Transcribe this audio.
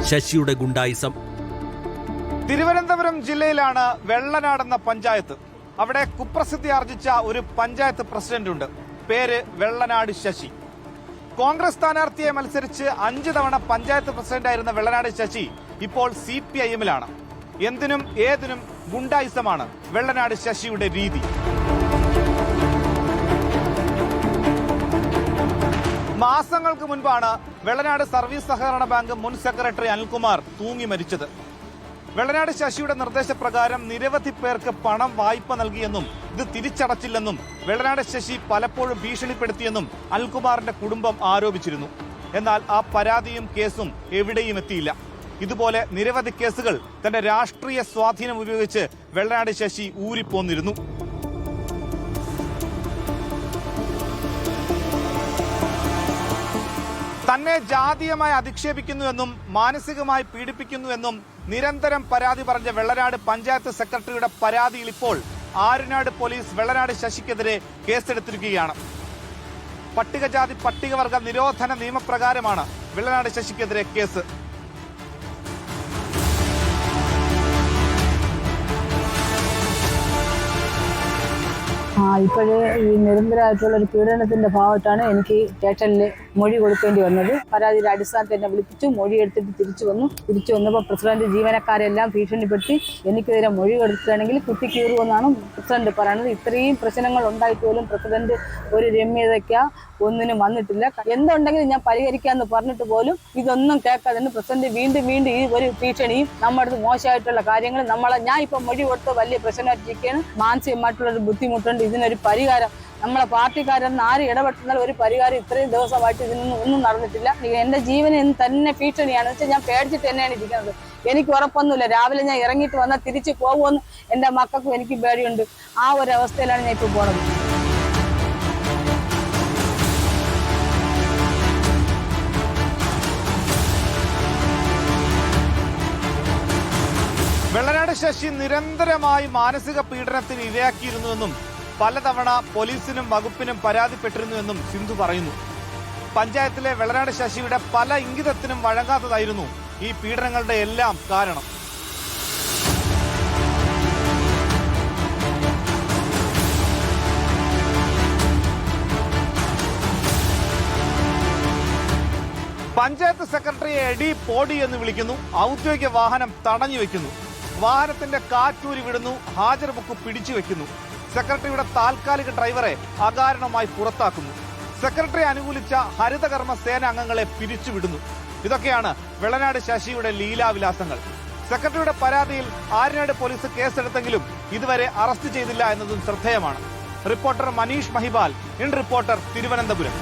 ശശിയുടെ ഗുണ്ടായിസം. തിരുവനന്തപുരം ജില്ലയിലാണ് വെള്ളനാടെന്ന പഞ്ചായത്ത്. അവിടെ കുപ്രസിദ്ധി ആർജിച്ച ഒരു പഞ്ചായത്ത് പ്രസിഡന്റ് ഉണ്ട്. പേര് വെള്ളനാട് ശശി. കോൺഗ്രസ് സ്ഥാനാർത്ഥിയെ മത്സരിച്ച് 5 തവണ പഞ്ചായത്ത് പ്രസിഡന്റായിരുന്ന വെള്ളനാട് ശശി ഇപ്പോൾ CPIM-ലാണ്. എന്തിനും ഏതിനും ഗുണ്ടായിസമാണ് വെള്ളനാട് ശശിയുടെ രീതി. മാസങ്ങൾക്ക് മുൻപാണ് വെള്ളനാട് സർവീസ് സഹകരണ ബാങ്ക് മുൻ സെക്രട്ടറി അനിൽകുമാർ തൂങ്ങി മരിച്ചത്. വെള്ളനാട് ശശിയുടെ നിർദ്ദേശപ്രകാരം നിരവധി പേർക്ക് പണം വായ്പ നൽകിയെന്നും ഇത് തിരിച്ചടച്ചില്ലെന്നും വെള്ളനാട് ശശി പലപ്പോഴും ഭീഷണിപ്പെടുത്തിയെന്നും അനിൽകുമാറിന്റെ കുടുംബം ആരോപിച്ചിരുന്നു. എന്നാൽ ആ പരാതിയും കേസും എവിടെയും എത്തിയില്ല. ഇതുപോലെ നിരവധി കേസുകൾ തന്റെ രാഷ്ട്രീയ സ്വാധീനം ഉപയോഗിച്ച് വെള്ളനാട് ശശി ഊരിപ്പോന്നിരുന്നു. തന്നെ ജാതീയമായി അധിക്ഷേപിക്കുന്നുവെന്നും മാനസികമായി പീഡിപ്പിക്കുന്നുവെന്നും നിരന്തരം പരാതി പറഞ്ഞ വെള്ളനാട് പഞ്ചായത്ത് സെക്രട്ടറിയുടെ പരാതിയിൽ ഇപ്പോൾ ആര്യനാട് പോലീസ് വെള്ളനാട് ശശിക്കെതിരെ കേസെടുത്തിരിക്കുകയാണ്. പട്ടികജാതി പട്ടികവർഗ നിരോധന നിയമപ്രകാരമാണ് വെള്ളനാട് ശശിക്കെതിരെ കേസ്. ഇപ്പോഴേ ഈ നിരന്തരമായിട്ടുള്ള ഒരു പീഡനത്തിന്റെ ഭാഗമായിട്ടാണ് എനിക്ക് സ്റ്റേഷനിൽ മൊഴി കൊടുക്കേണ്ടി വന്നത്. പരാതിയുടെ അടിസ്ഥാനത്തിൽ എന്നെ വിളിപ്പിച്ചു, മൊഴി എടുത്തിട്ട് തിരിച്ചു വന്നപ്പോൾ പ്രസിഡന്റ് ജീവനക്കാരെല്ലാം ഭീഷണിപ്പെടുത്തി എനിക്കെതിരെ മൊഴി കൊടുക്കുകയാണെങ്കിൽ കുത്തി കീറുമെന്നാണ് പ്രസിഡന്റ് പറയുന്നത്. ഇത്രയും പ്രശ്നങ്ങൾ ഉണ്ടായിട്ട് പോലും പ്രസിഡന്റ് ഒരു രമ്യതയ്ക്ക് ഒന്നിനും വന്നിട്ടില്ല. എന്തുണ്ടെങ്കിലും ഞാൻ പരിഹരിക്കാമെന്ന് പറഞ്ഞിട്ട് പോലും ഇതൊന്നും കേൾക്കാതെ പ്രസിഡന്റ് വീണ്ടും ഈ ഒരു ഭീഷണിയും നമ്മുടെ അടുത്ത് മോശമായിട്ടുള്ള കാര്യങ്ങൾ ഞാൻ ഇപ്പൊ മൊഴി കൊടുത്ത് വലിയ പ്രശ്നമായിട്ടിരിക്കുകയാണ്. മാനസികമായിട്ടുള്ള ഒരു ബുദ്ധിമുട്ടുണ്ട്. ഇതിനൊരു പരിഹാരം നമ്മളെ പാർട്ടിക്കാരെന്ന് ആര് ഇടപെട്ടുന്നാൽ ഒരു പരിഹാരം ഇത്രയും ദിവസമായിട്ട് ഇതിനൊന്നും ഒന്നും നടന്നിട്ടില്ല. എന്റെ ജീവന് തന്നെ ഭീഷണിയാണ് വെച്ചാൽ ഞാൻ പേടിച്ചിട്ട് തന്നെയാണ് ഇരിക്കുന്നത്. എനിക്ക് ഉറപ്പൊന്നുമില്ല രാവിലെ ഞാൻ ഇറങ്ങിയിട്ട് വന്നാൽ തിരിച്ചു പോകുമെന്ന് എന്റെ മക്കൾക്കും എനിക്ക് പേടിയുണ്ട്. ആ ഒരു അവസ്ഥയിലാണ് ഞാൻ ഇപ്പൊ പോണത്. വെള്ളനാട് ശശി നിരന്തരമായി മാനസിക പീഡനത്തിന് ഇരയാക്കിയിരുന്നുവെന്നും പലതവണ പോലീസിനും വകുപ്പിനും പരാതിപ്പെട്ടിരുന്നുവെന്നും സിന്ധു പറയുന്നു. പഞ്ചായത്തിലെ വെള്ളനാട് ശശിയുടെ പല ഇംഗിതത്തിനും വഴങ്ങാത്തതായിരുന്നു ഈ പീഡനങ്ങളുടെ എല്ലാം കാരണം. പഞ്ചായത്ത് സെക്രട്ടറിയെ എടി പോടി എന്ന് വിളിക്കുന്നു. ഔദ്യോഗിക വാഹനം തടഞ്ഞു വെക്കുന്നു. വാഹനത്തിന്റെ കാറ്റൂരി വിടുന്നു. ഹാജർ ബുക്ക് പിടിച്ചു വെക്കുന്നു. സെക്രട്ടറിയുടെ താൽക്കാലിക ഡ്രൈവറെ അകാരണമായി പുറത്താക്കുന്നു. സെക്രട്ടറി അനുകൂലിച്ച ഹരിതകർമ്മ സേന അംഗങ്ങളെ പിരിച്ചുവിടുന്നു. ഇതൊക്കെയാണ് വെള്ളനാട് ശശിയുടെ ലീലാവിലാസങ്ങൾ. സെക്രട്ടറിയുടെ പരാതിയിൽ ആര്യനാട് പോലീസ് കേസെടുത്തെങ്കിലും ഇതുവരെ അറസ്റ്റ് ചെയ്തില്ല എന്നതും ശ്രദ്ധേയമാണ്. Reporter Manish Mahibal, in reporter, Thiruvananthapuram.